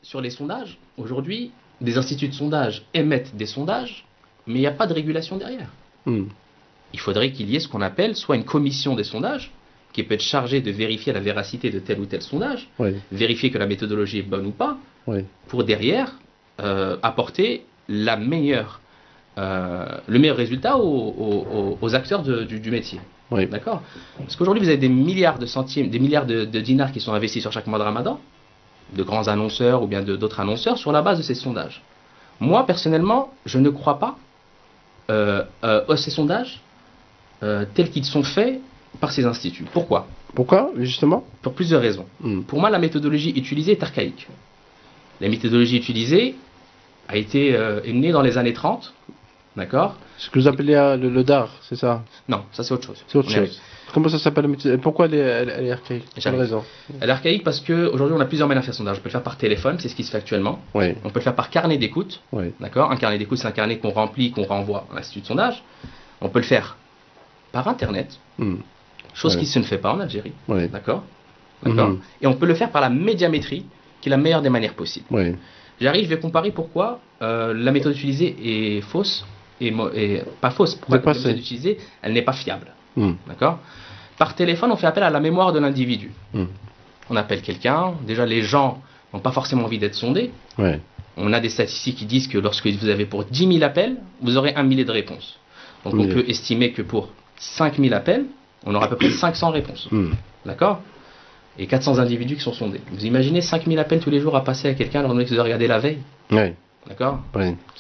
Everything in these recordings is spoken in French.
sur les sondages, aujourd'hui, des instituts de sondage émettent des sondages, mais il n'y a pas de régulation derrière. Il faudrait qu'il y ait ce qu'on appelle soit une commission des sondages, qui peut être chargée de vérifier la véracité de tel ou tel sondage, vérifier que la méthodologie est bonne ou pas, pour derrière apporter le meilleur résultat aux acteurs du métier. D'accord ? Parce qu'aujourd'hui, vous avez des milliards de centimes, des milliards de dinars qui sont investis sur chaque mois de Ramadan, de grands annonceurs ou bien d'autres annonceurs, sur la base de ces sondages. Moi, personnellement, je ne crois pas à ces sondages tels qu'ils sont faits par ces instituts. Pourquoi ? Pourquoi, justement ? Pour plusieurs raisons. Pour moi, la méthodologie utilisée est archaïque. La méthodologie utilisée est née dans les années 30, d'accord ? Ce que vous appelez le DAR, c'est ça ? Non, ça c'est autre chose. C'est autre chose. Comment ça s'appelle la méthode ? Pourquoi elle est archaïque ? Quelle raison ? Elle est archaïque parce qu'aujourd'hui on a plusieurs moyens de faire sondage. On peut le faire par téléphone, c'est ce qui se fait actuellement. On peut le faire par carnet d'écoute. D'accord ? Un carnet d'écoute, c'est un carnet qu'on remplit, qu'on renvoie à l'institut de sondage. On peut le faire par Internet, chose qui ne se fait pas en Algérie. D'accord ? Et on peut le faire par la médiamétrie, qui est la meilleure des manières possibles. Je vais comparer pourquoi la méthode utilisée est fausse et pas fausse. Pourquoi la méthode utilisée, elle n'est pas fiable. D'accord ? Par téléphone, on fait appel à la mémoire de l'individu. On appelle quelqu'un. Déjà, les gens n'ont pas forcément envie d'être sondés. On a des statistiques qui disent que lorsque vous avez pour 10 000 appels, vous aurez 1 millier de réponses. Donc on peut estimer que pour 5 000 appels, on aura à peu près 500 réponses. D'accord ? Et 400 individus qui sont sondés. Vous imaginez 5 000 appels tous les jours à passer à quelqu'un alors que vous avez regardé la veille ? D'accord ?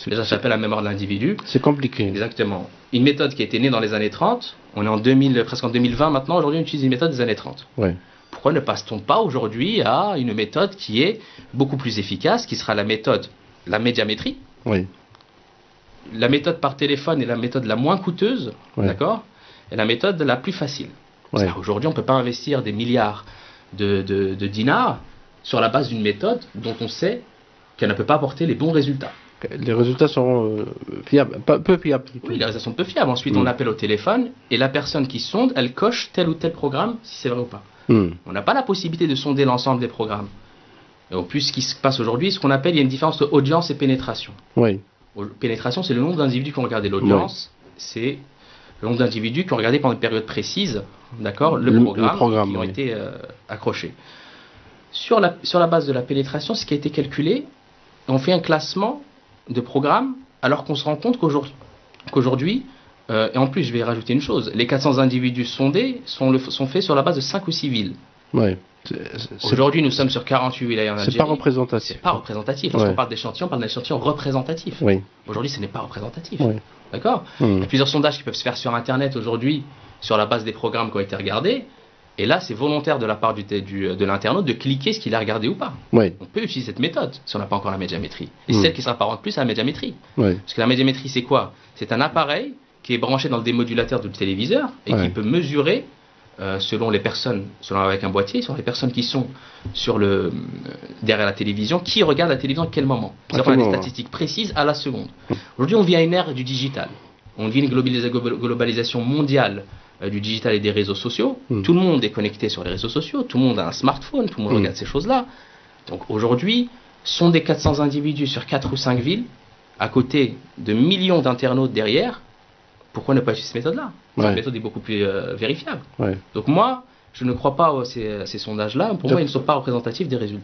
Déjà, ça s'appelle la mémoire de l'individu. C'est compliqué. Exactement. Une méthode qui a été née dans les années 30, on est presque en 2020 maintenant, aujourd'hui on utilise une méthode des années 30. Pourquoi ne passe-t-on pas aujourd'hui à une méthode qui est beaucoup plus efficace, qui sera la médiamétrie ? La méthode par téléphone est la méthode la moins coûteuse, d'accord ? Et la méthode la plus facile. Aujourd'hui, on ne peut pas investir des milliards de dinars sur la base d'une méthode dont on sait qu'elle ne peut pas apporter les bons résultats. Les résultats sont fiables, peu fiables. Oui, les résultats sont peu fiables. Ensuite, on appelle au téléphone et la personne qui sonde, elle coche tel ou tel programme, si c'est vrai ou pas. On n'a pas la possibilité de sonder l'ensemble des programmes. Et au plus, ce qui se passe aujourd'hui, ce qu'on appelle, il y a une différence entre audience et pénétration. Pénétration, c'est le nombre d'individus qui ont regardé l'audience. C'est le nombre d'individus qui ont regardé pendant une période précise, d'accord, le programme qui ont été accrochés. Sur la base de la pénétration, ce qui a été calculé, on fait un classement de programmes, alors qu'on se rend compte qu'aujourd'hui, et en plus je vais rajouter une chose, les 400 individus sondés sont faits sur la base de 5 ou 6 villes. Aujourd'hui, nous sommes sur 48 villages en Algérie. C'est pas représentatif. C'est pas représentatif. Lorsqu'on parle d'échantillons, on parle d'échantillons représentatifs. Aujourd'hui, ce n'est pas représentatif. D'accord ? Il y a plusieurs sondages qui peuvent se faire sur Internet aujourd'hui, sur la base des programmes qui ont été regardés. Et là, c'est volontaire de la part de l'internaute de cliquer ce qu'il a regardé ou pas. On peut utiliser cette méthode si on n'a pas encore la médiamétrie. Et celle qui s'apparente plus à la médiamétrie. Parce que la médiamétrie, c'est quoi ? C'est un appareil qui est branché dans le démodulateur du téléviseur et qui peut mesurer, selon les personnes, avec un boîtier, sur les personnes qui sont derrière la télévision, qui regardent la télévision à quel moment. C'est-à-dire qu'on a des statistiques précises à la seconde. Aujourd'hui, on vit à une ère du digital. On vit une globalisation mondiale du digital et des réseaux sociaux. Tout le monde est connecté sur les réseaux sociaux, tout le monde a un smartphone, tout le monde regarde ces choses-là. Donc aujourd'hui, sont des 400 individus sur 4 ou 5 villes, à côté de millions d'internautes derrière. Pourquoi ne pas utiliser cette méthode-là ? Cette méthode est beaucoup plus vérifiable. Donc moi, je ne crois pas à ces sondages-là. Pour moi, ils ne sont pas représentatifs des résultats.